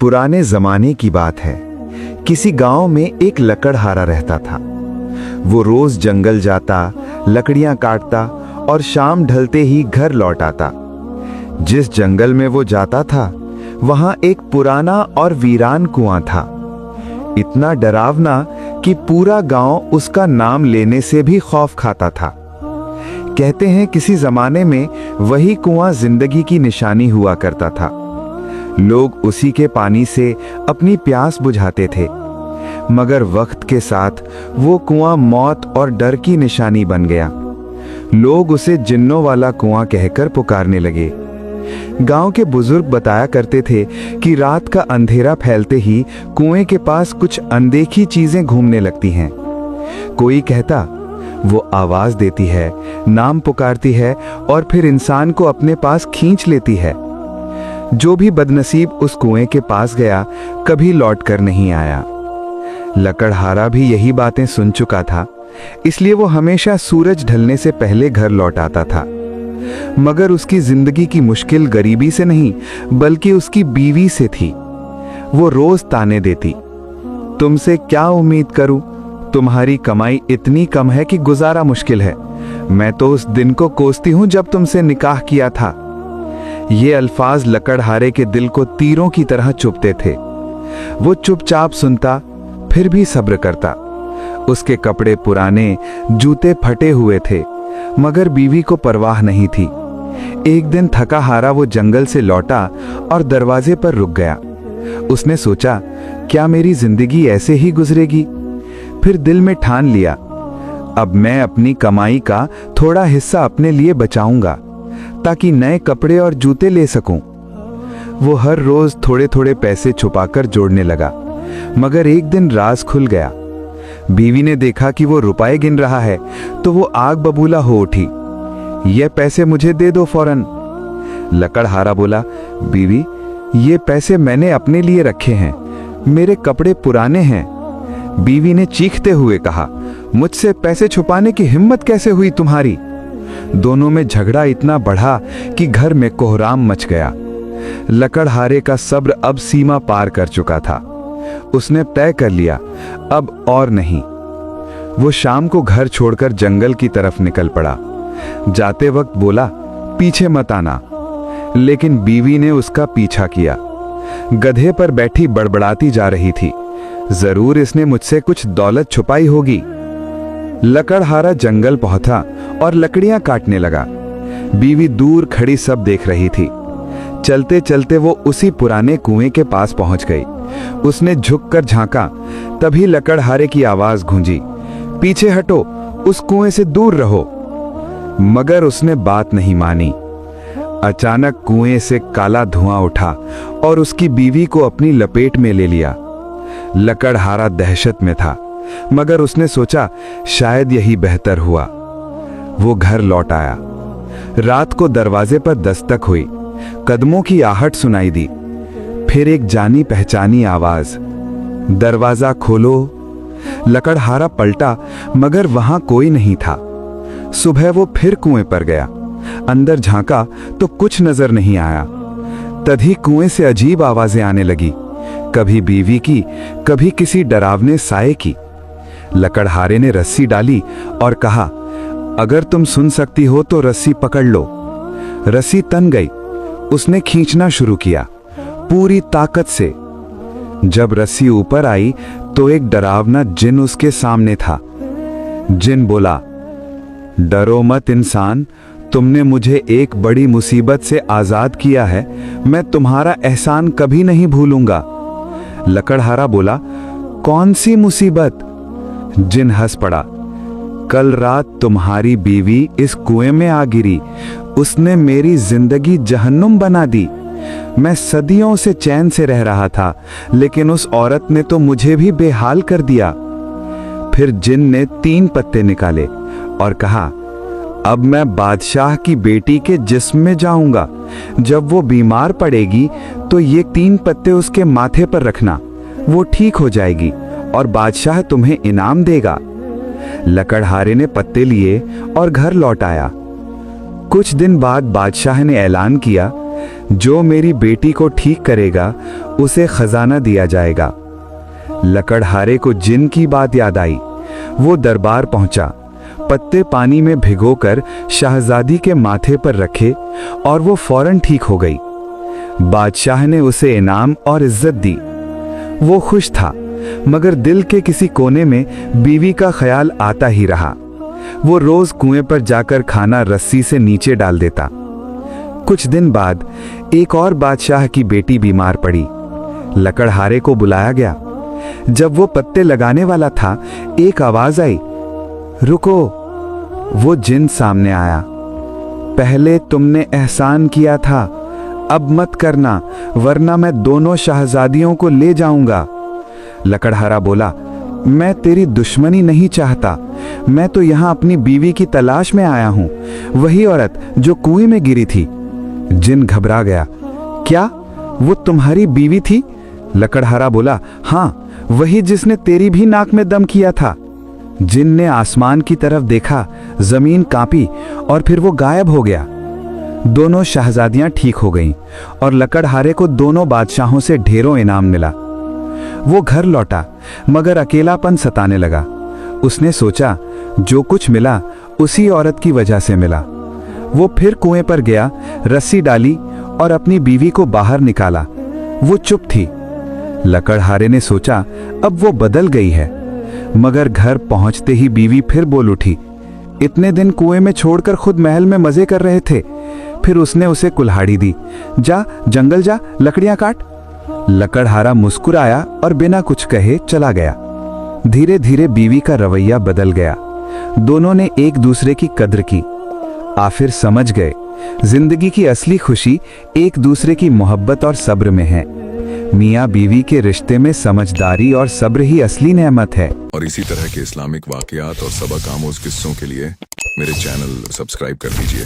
पुराने जमाने की बात है। किसी गांव में एक लकड़हारा रहता था। वो रोज जंगल जाता, लकड़ियां काटता और शाम ढलते ही घर लौट आता। जिस जंगल में वो जाता था वहां एक पुराना और वीरान कुआं था, इतना डरावना कि पूरा गांव उसका नाम लेने से भी खौफ खाता था। कहते हैं किसी जमाने में वही कुआं जिंदगी की निशानी हुआ करता था। लोग उसी के पानी से अपनी प्यास बुझाते थे, मगर वक्त के साथ वो कुआं मौत और डर की निशानी बन गया। लोग उसे जिन्नों वाला कुआं कहकर पुकारने लगे। गांव के बुजुर्ग बताया करते थे कि रात का अंधेरा फैलते ही कुएं के पास कुछ अनदेखी चीजें घूमने लगती हैं। कोई कहता वो आवाज देती है, नाम पुकारती है और फिर इंसान को अपने पास खींच लेती है। जो भी बदनसीब उस कुएं के पास गया कभी लौट कर नहीं आया। लकड़हारा भी यही बातें सुन चुका था, इसलिए वो हमेशा सूरज ढलने से पहले घर लौट आता था। मगर उसकी जिंदगी की मुश्किल गरीबी से नहीं बल्कि उसकी बीवी से थी। वो रोज ताने देती, तुमसे क्या उम्मीद करूं, तुम्हारी कमाई इतनी कम है कि गुजारा मुश्किल है। मैं तो उस दिन को कोसती हूं जब तुमसे निकाह किया था। ये अल्फाज लकड़हारे के दिल को तीरों की तरह चुभते थे। वो चुपचाप सुनता, फिर भी सब्र करता। उसके कपड़े पुराने, जूते फटे हुए थे, मगर बीवी को परवाह नहीं थी। एक दिन थका हारा वो जंगल से लौटा और दरवाजे पर रुक गया। उसने सोचा, क्या मेरी जिंदगी ऐसे ही गुजरेगी? फिर दिल में ठान लिया, अब मैं अपनी कमाई का थोड़ा हिस्सा अपने लिए बचाऊंगा ताकि नए कपड़े और जूते ले सकूं। वो हर रोज थोड़े थोड़े पैसे छुपाकर जोड़ने लगा, मगर एक दिन राज खुल गया। बीवी ने देखा कि वो रुपए गिन रहा है तो वो आग बबूला हो उठी। ये पैसे मुझे दे दो फौरन। लकड़हारा बोला, बीवी ये पैसे मैंने अपने लिए रखे हैं, मेरे कपड़े पुराने हैं। बीवी ने चीखते हुए कहा, मुझसे पैसे छुपाने की हिम्मत कैसे हुई तुम्हारी? दोनों में झगड़ा इतना बढ़ा कि घर में कोहराम मच गया। लकड़हारे का सब्र अब सीमा पार कर चुका था। उसने तय कर लिया, अब और नहीं। वो शाम को घर छोड़कर जंगल की तरफ निकल पड़ा। जाते वक्त बोला, पीछे मत आना, लेकिन बीवी ने उसका पीछा किया। गधे पर बैठी बड़बड़ाती जा रही थी, जरूर इसने मुझसे कुछ दौलत छुपाई होगी। लकड़हारा जंगल पहुंचा और लकड़ियां काटने लगा। बीवी दूर खड़ी सब देख रही थी। चलते चलते वो उसी पुराने कुएं के पास पहुंच गई। उसने झुककर झांका, तभी लकड़हारे की आवाज गूंजी, पीछे हटो, उस कुएं से दूर रहो। मगर उसने बात नहीं मानी। अचानक कुएं से काला धुआं उठा और उसकी बीवी को अपनी लपेट में ले लिया। लकड़हारा दहशत में था, मगर उसने सोचा शायद यही बेहतर हुआ। वो घर लौट आया। रात को दरवाजे पर दस्तक हुई, कदमों की आहट सुनाई दी। फिर एक जानी पहचानी आवाज, दरवाजा खोलो। लकड़हारा पलटा, मगर वहां कोई नहीं था। सुबह वो फिर कुएं पर गया। अंदर झांका तो कुछ नजर नहीं आया। तभी कुएं से अजीब आवाजें आने लगी, कभी बीवी की, कभी किसी डरावने साये की। लकड़हारे ने रस्सी डाली और कहा, अगर तुम सुन सकती हो तो रस्सी पकड़ लो। रस्सी तन गई। उसने खींचना शुरू किया, पूरी ताकत से। जब रस्सी ऊपर आई तो एक डरावना जिन उसके सामने था। जिन बोला, डरो मत इंसान, तुमने मुझे एक बड़ी मुसीबत से आजाद किया है, मैं तुम्हारा एहसान कभी नहीं भूलूंगा। लकड़हारा बोला, कौन सी मुसीबत? जिन हंस पड़ा, कल रात तुम्हारी बीवी इस कुएं में आ गिरी, उसने मेरी जिंदगी जहन्नुम बना दी। मैं सदियों से चैन से रह रहा था, लेकिन उस औरत ने तो मुझे भी बेहाल कर दिया। फिर जिन ने 3 पत्ते निकाले और कहा, अब मैं बादशाह की बेटी के जिस्म में जाऊंगा। जब वो बीमार पड़ेगी तो ये 3 पत्ते उसके माथे पर रखना, वो ठीक हो जाएगी और बादशाह तुम्हें इनाम देगा। लकड़हारे ने पत्ते लिए और घर लौट आया। कुछ दिन बाद बादशाह ने ऐलान किया, जो मेरी बेटी को ठीक करेगा उसे खजाना दिया जाएगा। लकड़हारे को जिन की बात याद आई। वो दरबार पहुंचा, पत्ते पानी में भिगोकर शहजादी के माथे पर रखे और वो फौरन ठीक हो गई। बादशाह ने उसे इनाम और इज्जत दी। वो खुश था, मगर दिल के किसी कोने में बीवी का ख्याल आता ही रहा। वो रोज कुएं पर जाकर खाना रस्सी से नीचे डाल देता। कुछ दिन बाद एक और बादशाह की बेटी बीमार पड़ी। लकड़हारे को बुलाया गया। जब वो पत्ते लगाने वाला था, एक आवाज आई, रुको। वो जिन सामने आया। पहले तुमने एहसान किया था, अब मत करना, वरना मैं दोनों शहजादियों को ले जाऊंगा। लकड़हारा बोला, मैं तेरी दुश्मनी नहीं चाहता, मैं तो यहां अपनी बीवी की तलाश में आया हूं, वही औरत जो कुएं में गिरी थी। जिन घबरा गया। क्या वो तुम्हारी बीवी थी? लकड़हारा बोला, हाँ, वही जिसने तेरी भी नाक में दम किया था। जिन ने आसमान की तरफ देखा, जमीन कांपी और फिर वो गायब हो गया। दोनों शहजादियां ठीक हो गईं और लकड़हारे को दोनों बादशाहों से ढेरों इनाम मिला। वो घर लौटा, मगर अकेलापन सताने लगा। उसने सोचा, जो कुछ मिला उसी औरत की वजह से मिला। वो फिर कुएं पर गया, रस्सी डाली और अपनी बीवी को बाहर निकाला। वो चुप थी। लकड़हारे ने सोचा, अब वो बदल गई है, मगर घर पहुंचते ही बीवी फिर बोल उठी, इतने दिन कुएं में छोड़कर खुद महल में मजे कर रहे थे। फिर उसने उसे कुल्हाड़ी दी, जा जंगल जा, लकड़ियां काट। लकड़हारा मुस्कुराया और बिना कुछ कहे चला गया। धीरे धीरे बीवी का रवैया बदल गया। दोनों ने एक दूसरे की कद्र की। आखिर समझ गए, जिंदगी की असली खुशी एक दूसरे की मोहब्बत और सब्र में है। मियाँ बीवी के रिश्ते में समझदारी और सब्र ही असली नेमत है। और इसी तरह के इस्लामिक वाकयात और सबक आमोज किस्सों के लिए मेरे चैनल सब्सक्राइब कर दीजिए।